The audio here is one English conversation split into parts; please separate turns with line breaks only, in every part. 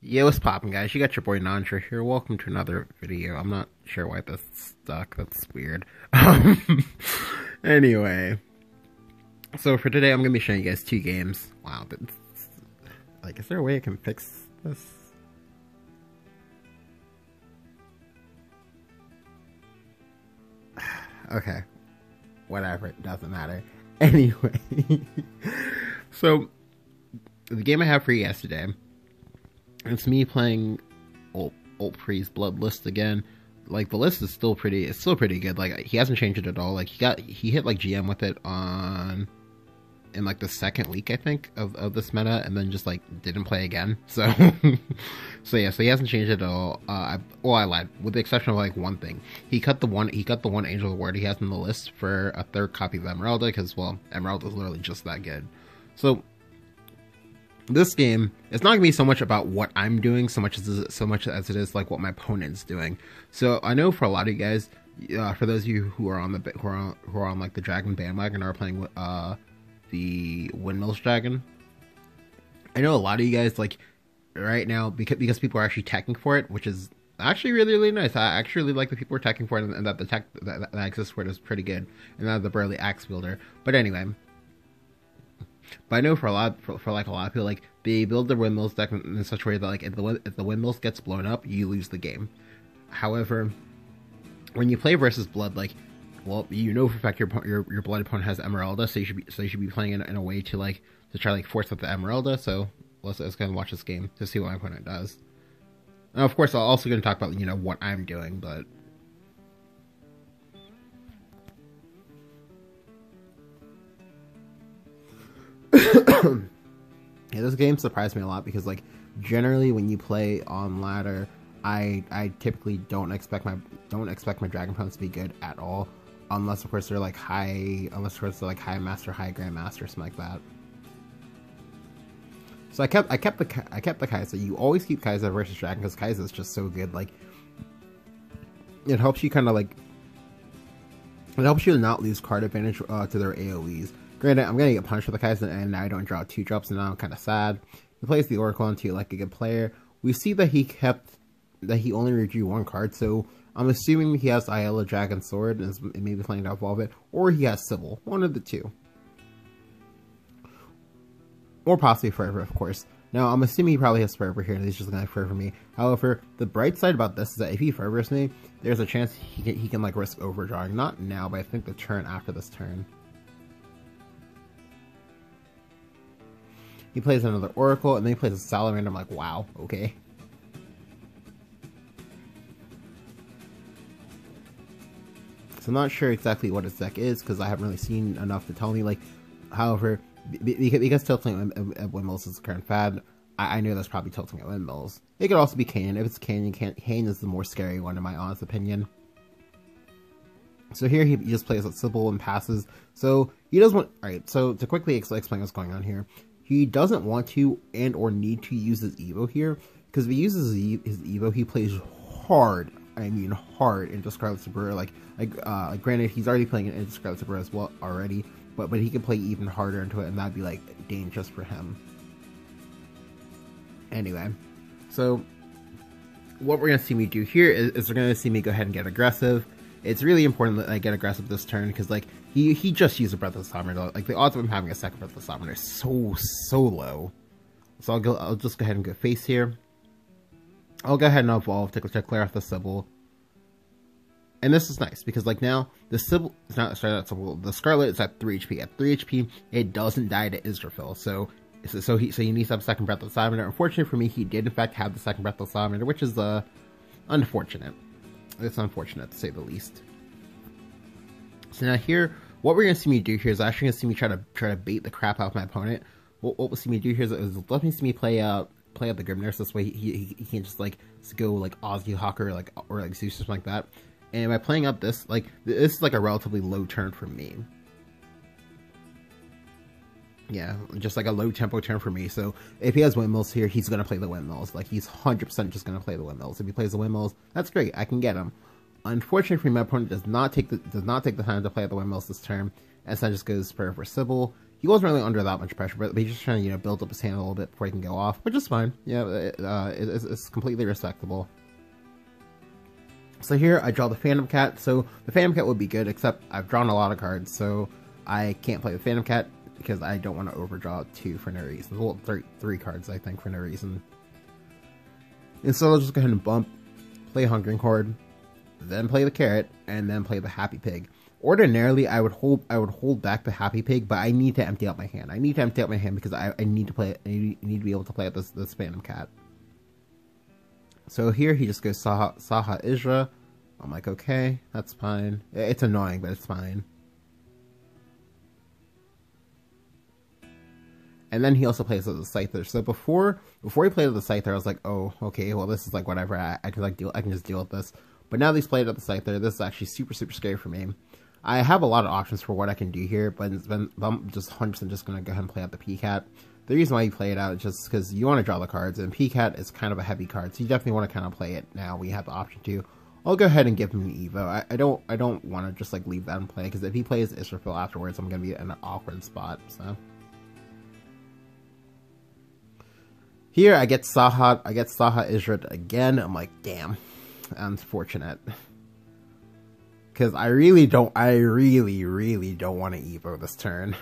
Yo, what's poppin', guys? You got your boy Nandra here. Welcome to another video. I'm not sure why that's stuck. That's weird. Anyway, so for today, I'm gonna be showing you guys two games. Wow, like, is there a way I can fix this? Okay, whatever. It doesn't matter. Anyway, so the game I have for you guys today. It's me playing Alt Freeze Bloodlist again. Like, the list is still pretty, it's still pretty good. Like, he hasn't changed it at all. Like, he hit like GM with it in like the second week, I think, of this meta, and then just like didn't play again. So so he hasn't changed it at all. I lied, with the exception of like one thing. He cut the one Angel Award he has in the list for a third copy of Emeralda, because, well, Emeralda is literally just that good. So this game, it's not gonna be so much about what I'm doing, so much as it is like what my opponent's doing. So I know for a lot of you guys, for those of you who are on like the Dragon bandwagon, are playing the Windmills Dragon. I know a lot of you guys, like, right now, because people are actually teching for it, which is actually really nice. I actually really like that people are teching for it, and that the tech that exists for it is pretty good, and that the burly axe wielder. But anyway. But I know for a lot of people, like, they build their Windmills deck in such a way that, like, if the Windmills gets blown up, you lose the game. However, when you play versus Blood, like, well, you know for a fact your Blood opponent has Emeralda, so you should be playing in a way to try like force out the Emeralda. So let's go ahead and watch this game to see what my opponent does. Now, of course, I'm also going to talk about what I'm doing, but. Yeah, this game surprised me a lot because, like, generally when you play on ladder, I typically don't expect my dragon opponents to be good at all, unless of course they're like high master, high grandmaster, something like that. So I kept the Kai'Sa. You always keep Kai'Sa versus dragon because Kai'Sa is just so good. Like, it helps you to not lose card advantage to their AoEs. Granted, I'm gonna get punished for the Kai'Sa, and now I don't draw 2 drops, and now I'm kind of sad. He plays the Oracle onto like a good player. We see that he only redrew 1 card, so I'm assuming he has Ayala Dragon Sword and is maybe planning to evolve it, or he has Sybil, one of the two, or possibly Forever, of course. Now, I'm assuming he probably has Forever here, and he's just gonna Forever me. However, the bright side about this is that if he Forevers me, there's a chance he can like risk overdrawing. Not now, but I think the turn after this turn. He plays another Oracle, and then he plays a Salamander. I'm like, wow, okay. So I'm not sure exactly what his deck is, because I haven't really seen enough to tell me. Like, however, because tilting at Windmills is the current fad, I know that's probably tilting at Windmills. It could also be Kain. If it's Kain, Kain is the more scary one, in my honest opinion. So here he just plays with Sybil and passes. So he does want. Alright, so to quickly explain what's going on here. He doesn't want to and or need to use his Evo here, because if he uses his Evo, he plays hard. I mean hard into Scarlet Sabrina. Like granted, he's already playing into Scarlet Sabrina as well already, but he can play even harder into it, and that'd be like dangerous for him. Anyway, so what we're gonna see me do here is we're gonna see me go ahead and get aggressive. It's really important that I get aggressive this turn, because like he just used a Breath of the Sovereign. Like, the odds of him having a second Breath of the Sovereign are so low. So I'll just go ahead and go face here. I'll go ahead and evolve to clear off the Sybil. And this is nice because, like, now the Sybil is not Sybil. The Scarlet is at 3 HP. At 3 HP, it doesn't die to Israfil. So he needs to have a second Breath of the Sovereign. Unfortunately for me, he did in fact have the second Breath of the Sovereign, which is unfortunate. It's unfortunate, to say the least. So now here, what we're going to see me do here is actually going to see me try to bait the crap out of my opponent. What we'll see me do here is let me see me play out the Grim Nurse. This way he can't just like go like Ozzy Hawker or like Zeus or something like that. And by playing up this, like, this is like a relatively low turn for me. Yeah, just like a low tempo turn for me. So if he has Windmills here, he's gonna play the Windmills. Like, he's 100% just gonna play the Windmills. If he plays the Windmills, that's great. I can get him. Unfortunately, my opponent does not take the time to play the Windmills this turn. As I just goes for Sybil. he wasn't really under that much pressure, but he's just trying to, build up his hand a little bit before he can go off, which is fine. Yeah, it's completely respectable. So here I draw the Phantom Cat. So the Phantom Cat would be good, except I've drawn a lot of cards, so I can't play the Phantom Cat because I don't want to overdraw 2 for no reason. Well, 3 cards, I think, for no reason. And so I'll just go ahead and bump, play Hungering Horde, then play the Carrot, and then play the Happy Pig. Ordinarily, I would hold back the Happy Pig, but I need to empty out my hand. I need to empty out my hand because I need to play. I need to be able to play at this Phantom Cat. So here he just goes Saha Isra. I'm like, okay, that's fine. It's annoying, but it's fine. And then he also plays with the Scyther. So before he played with the Scyther, I was like, oh, okay, well this is like whatever. I can just deal with this. But now that he's played with the Scyther, this is actually super scary for me. I have a lot of options for what I can do here, but I'm just 100% just gonna go ahead and play out the P-Cat. The reason why you play it out is just because you want to draw the cards, and P-Cat is kind of a heavy card, so you definitely want to kind of play it now. We have the option to. I'll go ahead and give him an Evo. I don't want to just like leave that in play, because if he plays Israfil afterwards, I'm gonna be in an awkward spot. So here I get Saha Isra again. I'm like, damn, unfortunate. Because I really don't want to Evo this turn.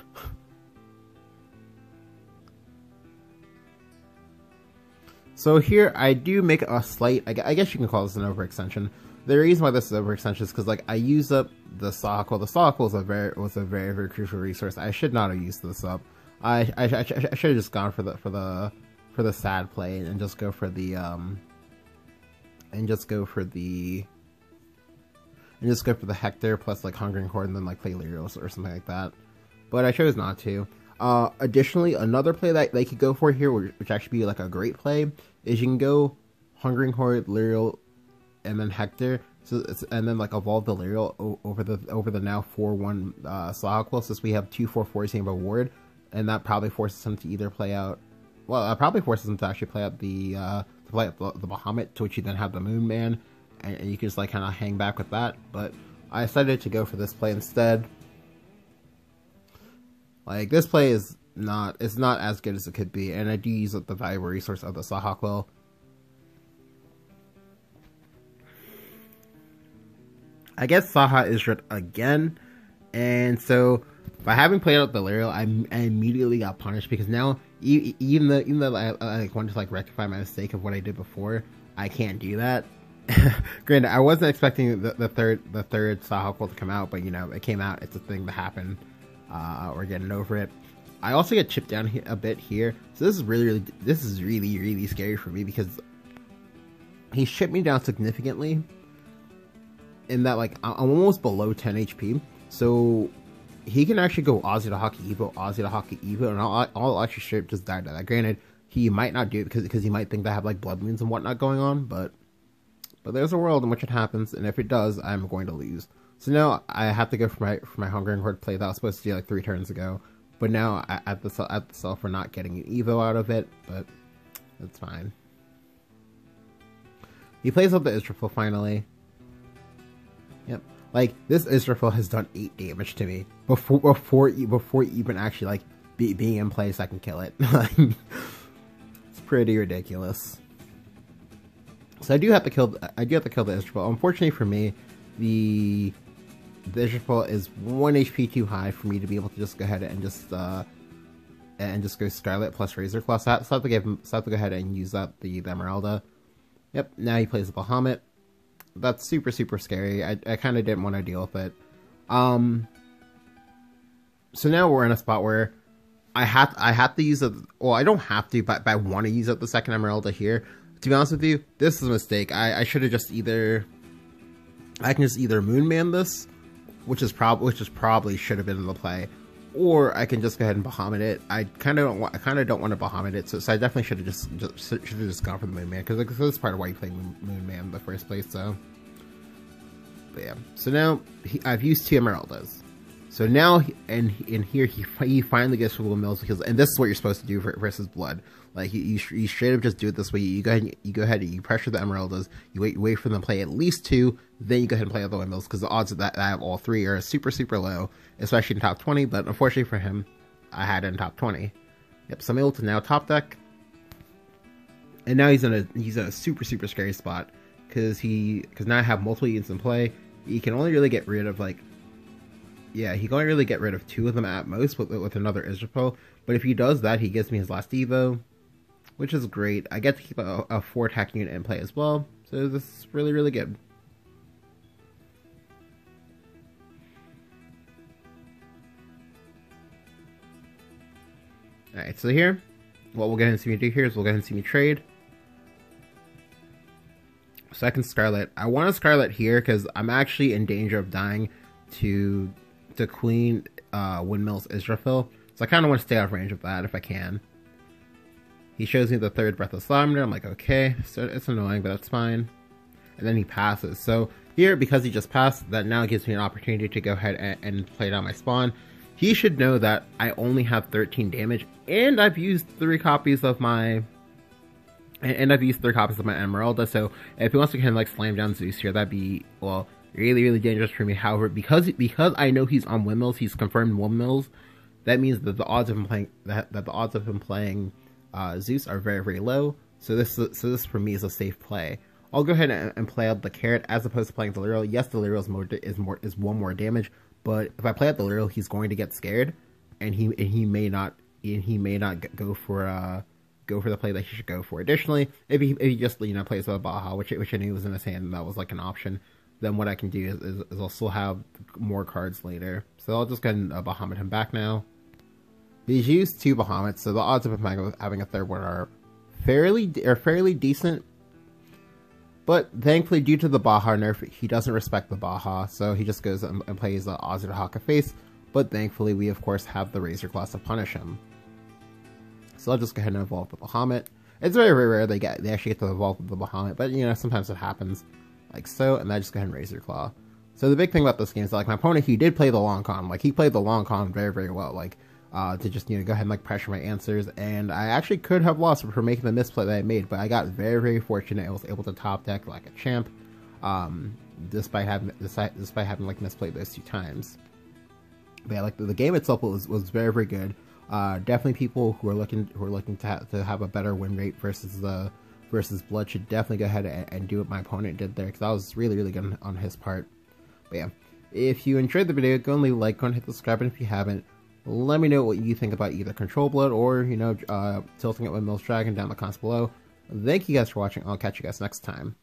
So here I do make a slight, I guess you can call this an overextension. The reason why this is overextension is because like I use up the saha coil. The saha coil was a very crucial resource. I should not have used this up. I should have just gone for the sad play and just go for the Hector plus like Hungering Horde and then like play Lyrios or something like that. But I chose not to. Additionally, another play that they could go for here, which actually be like a great play, is you can go Hungering Horde, Lyrial, and then Hector. And then like evolve the Lyrial over the now 4/1 Saha Quill, since we have 2 4/4s in reward, and that probably forces him to either play out. Well, that probably forces him to actually play out the Bahamut, to which you then have the Moon Man, and you can just like kind of hang back with that. But I decided to go for this play instead. Like, this play is not as good as it could be, and I do use up the valuable resource of the Saha Quill. I get Saha Isra again, and so by having played out the Lyrial, I immediately got punished, because now even though I wanted to like rectify my mistake of what I did before, I can't do that. Granted, I wasn't expecting the third Saha Quill to come out, but it came out. It's a thing that happened. We're getting over it. I also get chipped down a bit here, so this is really scary for me, because he chipped me down significantly. In that, like, I'm almost below 10 HP, so he can actually go Ozzy to Hockey Evo, and I'll actually straight up just die to that. Granted, he might not do it because he might think that I have like blood moons and whatnot going on, but there's a world in which it happens, and if it does, I'm going to lose. So now I have to go for my Hungering Horde play that I was supposed to do like 3 turns ago, but now at the self for not getting an Evo out of it, but it's fine. He plays up the Israfil finally. Yep, like this Israfil has done 8 damage to me before even actually like being in place. I can kill it. It's pretty ridiculous. So I do have to kill the Israfil. Unfortunately for me, the Israfil is 1 HP too high for me to be able to just go ahead and just go Scarlet plus Razor Claw. So I have to go ahead and use up the Emeralda. Yep, now he plays the Bahamut. That's super scary. I kind of didn't want to deal with it. So now we're in a spot where I have to use it. Well, I don't have to, but I want to use up the second Emeralda here. To be honest with you, this is a mistake. I should have just either. I can just either Moonman this, which probably should have been in the play, or I can just go ahead and Bahamut it. I kind of don't want to Bahamut it, so I definitely should have just gone for the Moonman, because like, this is part of why you play Moonman in the first place. So, but yeah. So now I've used 2 Emeraldas. So now and here he finally gets for windmills, because and this is what you're supposed to do versus blood. Like you straight up just do it this way. You go ahead and you pressure the Emeraldas. You wait for them to play at least 2. Then you go ahead and play out the windmills, because the odds of that I have all 3 are super low, especially in top 20. But unfortunately for him, I had in top 20. Yep, so I'm able to now top deck. And now he's in a super scary spot because now I have multiple units in play. He can only really get rid of like, yeah, he can only really get rid of 2 of them at most with another Israel. But if he does that, he gives me his last Evo, which is great. I get to keep a 4 attack unit in play as well, so this is really good. Alright, so here, what we'll go ahead and see me do here is we'll go ahead and see me trade. Second Scarlet. I want a Scarlet here because I'm actually in danger of dying to Queen Windmills Israel. So I kind of want to stay out of range of that if I can. He shows me the 3rd Breathless Lavender. I'm like, okay, so it's annoying, but that's fine. And then he passes. So here, because he just passed, that now gives me an opportunity to go ahead and play down my spawn. He should know that I only have 13 damage, and I've used 3 copies of my... And I've used 3 copies of my Emeralda, so if he wants to kind of like slam down Zeus here, that'd be, well, really dangerous for me. However, because I know he's on windmills, he's confirmed windmills, that means that the odds of him playing Zeus are very low. So this for me is a safe play. I'll go ahead and play out the carrot as opposed to playing Delirial. Yes, Delirial is 1 more damage, but if I play out Delirial, he's going to get scared, and he may not go for the play that he should go for. Additionally, if he just plays with a Baha, which I knew was in his hand, and that was like an option, then what I can do is I'll still have more cards later. So I'll just go ahead and Bahamut him back now. He's used 2 Bahamuts, so the odds of him having a 3rd one are fairly decent. But thankfully, due to the Baha nerf, he doesn't respect the Baha, so he just goes and plays the Ozzy Haka face. But thankfully, we of course have the Razor Claws to punish him. So I'll just go ahead and evolve the Bahamut. It's very rare they actually get to evolve with the Bahamut, but sometimes it happens, like so. And I just go ahead and Razor Claw. So the big thing about this game is that, like, my opponent, he did play the long con. Like, he played the long con very well. Like, to just go ahead and like pressure my answers, and I actually could have lost for making the misplay that I made, but I got very fortunate. I was able to top deck like a champ, despite having like misplayed those 2 times. But yeah, like the game itself was very good. Definitely people who are looking to have a better win rate versus Blood should definitely go ahead and do what my opponent did there, because that was really good on his part. But yeah, if you enjoyed the video, go and leave a like, go and hit the subscribe button if you haven't. Let me know what you think about either Control Blood or, Tilting at Windmills Dragon down in the comments below. Thank you guys for watching. I'll catch you guys next time.